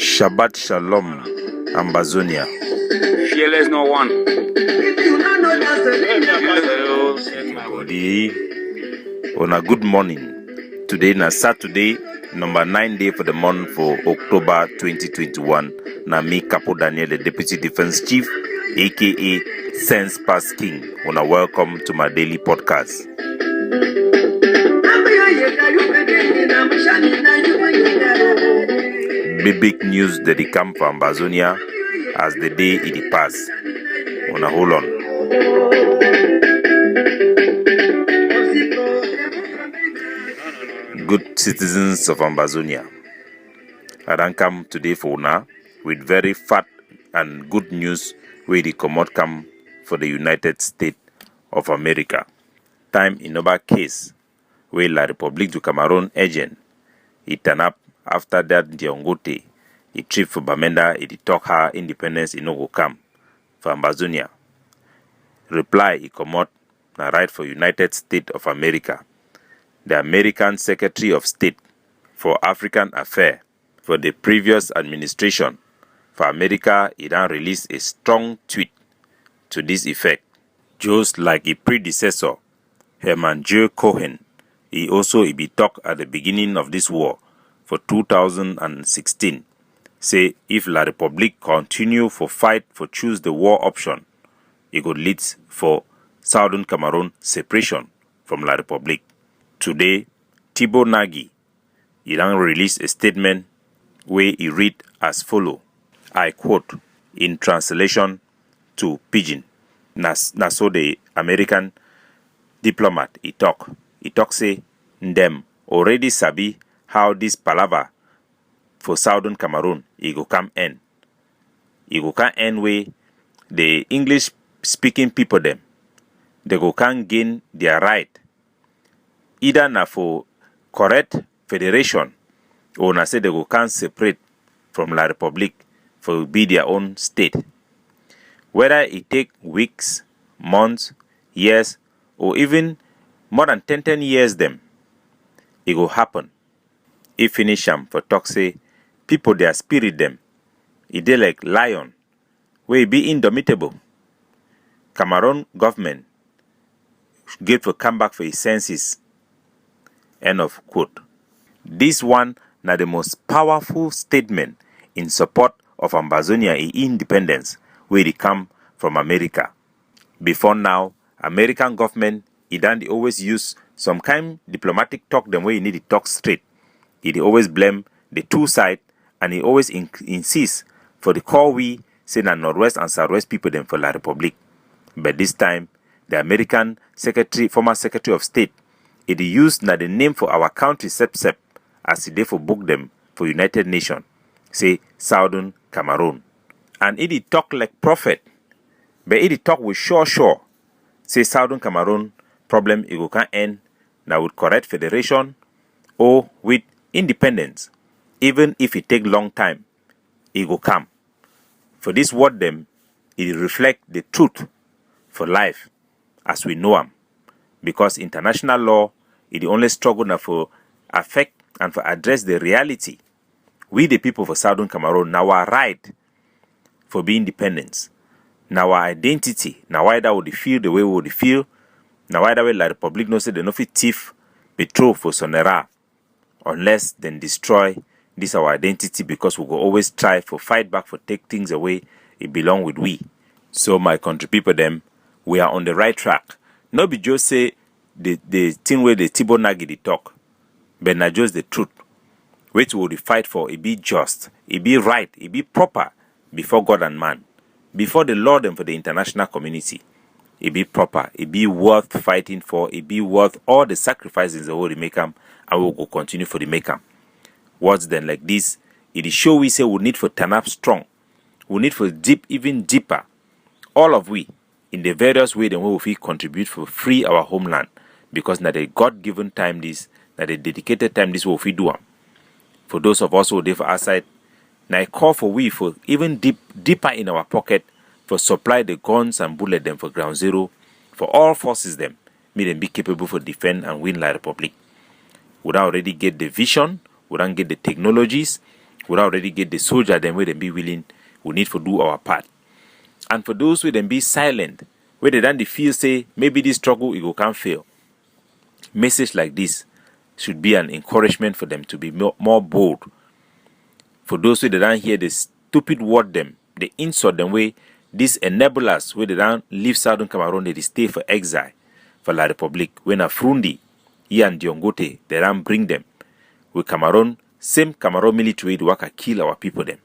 Shabbat Shalom, Ambazonia. Fearless no one. Good morning. Today na Saturday, number 9 day for the month for October 2021. Na me, Capo Daniel, the Deputy Defense Chief, aka Sense Pass King. Welcome to my daily podcast. Big news that they come from Ambazonia as the day it pass. Hold on. Good citizens of Ambazonia, I don't come today for now with very fat and good news where the commode come for the United States of America. Time in our case where La République du Cameroon agent it turn up after that Diongote it trip for Bamenda it talk her independence in no come for Ambazonia. Reply it commode na right for United States of America. The American Secretary of State for African Affairs for the previous administration for America, it then released a strong tweet to this effect. Just like a predecessor, Herman J. Cohen, he also be talk at the beginning of this war for 2016. Say if La République continue for fight for choose the war option, it could lead for Southern Cameroon separation from La République. Today, Thibaut Nagy, he then released a statement where he read as follow. I quote in translation to Pidgin. Na so the American diplomat he talk say them already sabi how this palaver for Southern Cameroon it go come end. It go come end where the English speaking people them they go can gain their right either na for correct federation or na say they go can separate from La République for be their own state. Whether it take weeks, months, years, or even more than 10 years them, it go happen. If finish am for talk say people their spirit them, it dey like lion, where it be indomitable. Cameroon government get for come back for his senses. End of quote. This one na the most powerful statement in support of Ambazonia independence where it come from America. Before now, American government it they always use some kind diplomatic talk them where you need to talk straight. It always blame the two side and it always insist for the core we say na Northwest and Southwest people them for La République. But this time, the American former Secretary of State, it used na the name for our country SEP as it for book them for United Nations, say Southern Cameroon. And it talk like prophet, but it talk with sure, say Southern Cameroon problem it can end now with correct federation or with independence. Even if it take long time, it will come. For this word them, it reflect the truth for life as we know them. Because international law, it only struggle now for affect and for address the reality. We the people for Southern Cameroon, now our right for being independent. Now our identity, now why that would feel the way we would feel. Now why that way La République no say they no fit thief petrol for Sonera unless then destroy this our identity because we will always try for fight back for take things away it belong with we. So my country people them, we are on the right track. No be just say the thing where the Thibaut Nagy they talk, but not just the truth. Which will fight for it be just, it be right, it be proper before God and man, before the Lord and for the international community. It be proper, it be worth fighting for, it be worth all the sacrifices the whole make and we will go continue for the make Words then like this, it is show we say we need for turn up strong, we need for deep, even deeper. All of we, in the various way then we will contribute for free our homeland, because now the God-given time this, now the dedicated time this will do them. For those of us who are there for outside, now I call for we for even deeper in our pocket for supply the guns and bullet them for ground zero, for all forces them, may them be capable for defend and win La République. We don't already get the vision, we don't get the technologies, We already get the soldier them where they be willing, we need to do our part. And for those who then be silent, where they then they feel say maybe this struggle it go can't fail. Message like this should be an encouragement for them to be more bold. For those who they don't hear the stupid word them, they insult them way these enablers where they don't leave Southern Cameroon, they stay for exile for La Republique. When a Frundi, he and Diongote, they don't bring them. With Cameroon, same Cameroon military to work kill our people them.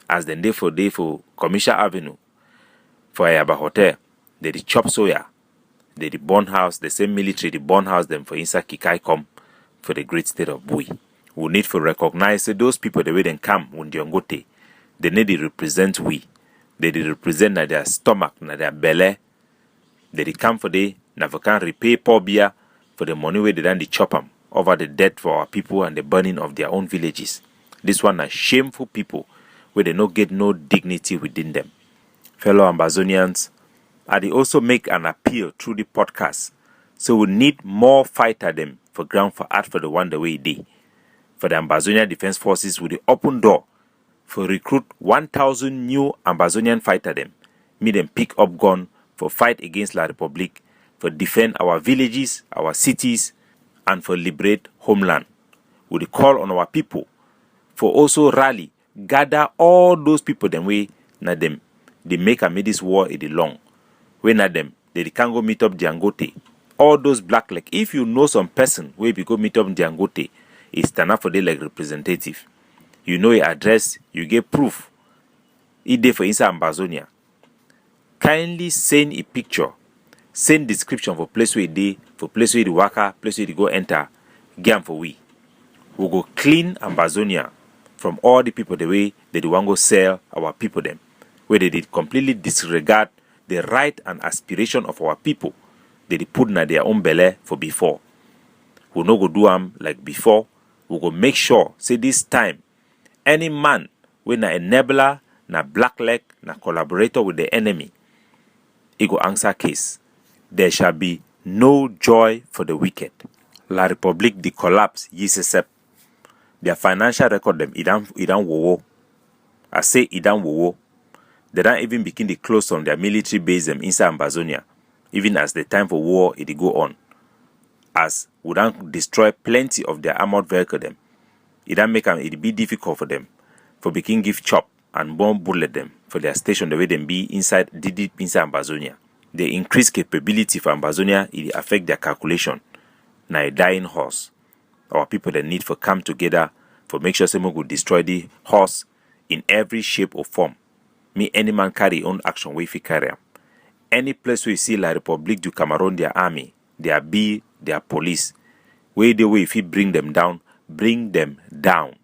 As then day for Commercial Avenue, for Ayaba Hotel, they chop soya, they burn house, the same military, they burn house them for inside Kikai come for the great state of Bui. We need to recognize those people the way they come when Diongote, they need to represent we. They represent na their stomach, na their belly. They come for the na can repay poor beer for the money where they done the chop them over the death for our people and the burning of their own villages. This one are shameful people where they no get no dignity within them. Fellow Ambazonians, I they also make an appeal through the podcast. So we need more fighter them for ground for art for the one the way they. For the Ambazonian Defense Forces with the open door for recruit 1,000 new Ambazonian fighter them. Me them pick up gun for fight against La Republique, for defend our villages, our cities, and for liberate homeland. We call on our people for also rally, gather all those people them way na them they make a this war it long. When at them they can go meet up Diongote. All those black like if you know some person where we go meet up Diongote, it's stand up for the like representative. You know your address, you get proof. It day for inside Ambazonia. Kindly send a picture, send description for place where they, for place where the worker, place where they go enter, game for we. We go clean Ambazonia from all the people the way they want go sell our people them, where they did completely disregard the right and aspiration of our people. They put na their own belly for before. We no go do them like before. We go make sure say this time any man when na enabler, na blackleg, na collaborator with the enemy, he go answer case. There shall be no joy for the wicked. La Republique the collapse yisesep. Their financial record them idan wowo. I say idan wowo. They don't even begin to close on their military base them inside Ambazonia, even as the time for war it go on. As we don't destroy plenty of their armored vehicle them. It don't make them it be difficult for them for begin give chop and bomb bullet them for their station the way them be inside deep inside Ambazonia. The increased capability for Ambazonia it affect their calculation. Now a dying horse. Our people that need for come together for make sure someone will destroy the horse in every shape or form. Me any man carry own action way fi carry am. Any place where you see La Republique du Cameroon their army, their be their police, where the way if you bring them down.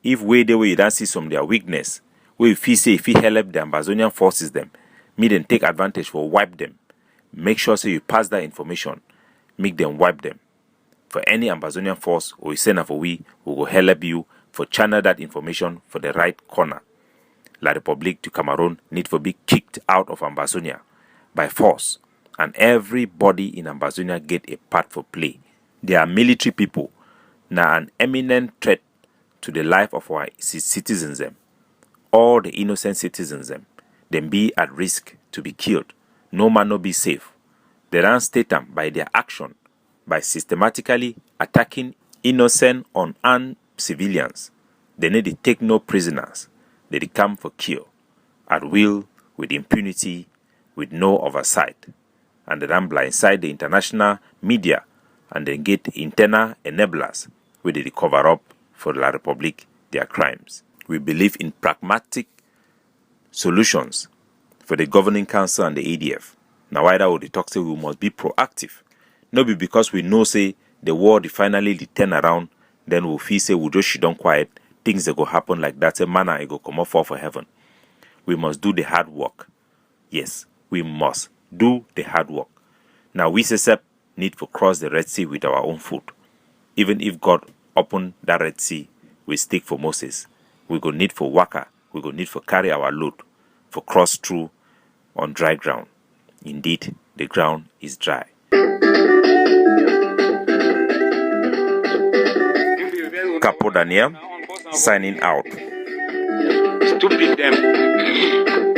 If way the way you don't see some their weakness, where if you say if you help the Ambazonian forces them, me then take advantage for wipe them. Make sure so you pass that information, make them wipe them. For any Ambazonian force or you send for we will help you for channel that information for the right corner. La Republique du Cameroon need to be kicked out of Ambazonia by force, and everybody in Ambazonia get a part for play. They are military people. Now an eminent threat to the life of our citizens them. All the innocent citizens them be at risk to be killed. No man no be safe. They don't state them by their action, by systematically attacking innocent unarmed civilians. They need to take no prisoners. They come for kill at will, with impunity, with no oversight. And they then blindside the international media and then get internal enablers where they cover up for La Republique their crimes. We believe in pragmatic solutions for the governing council and the ADF. Now why that would talk say we must be proactive. Not be because we know say the war finally turn around, then we'll feel say we'll just shut down quiet, things that go happen like that, a manner it go come up for heaven. We must do the hard work. Yes, we must do the hard work. Now we need to cross the Red Sea with our own foot. Even if God opened that Red Sea with stick for Moses, we go need for waka, we go need for carry our load, for cross through on dry ground. Indeed, the ground is dry. Capo Daniel, signing out. Stupid them.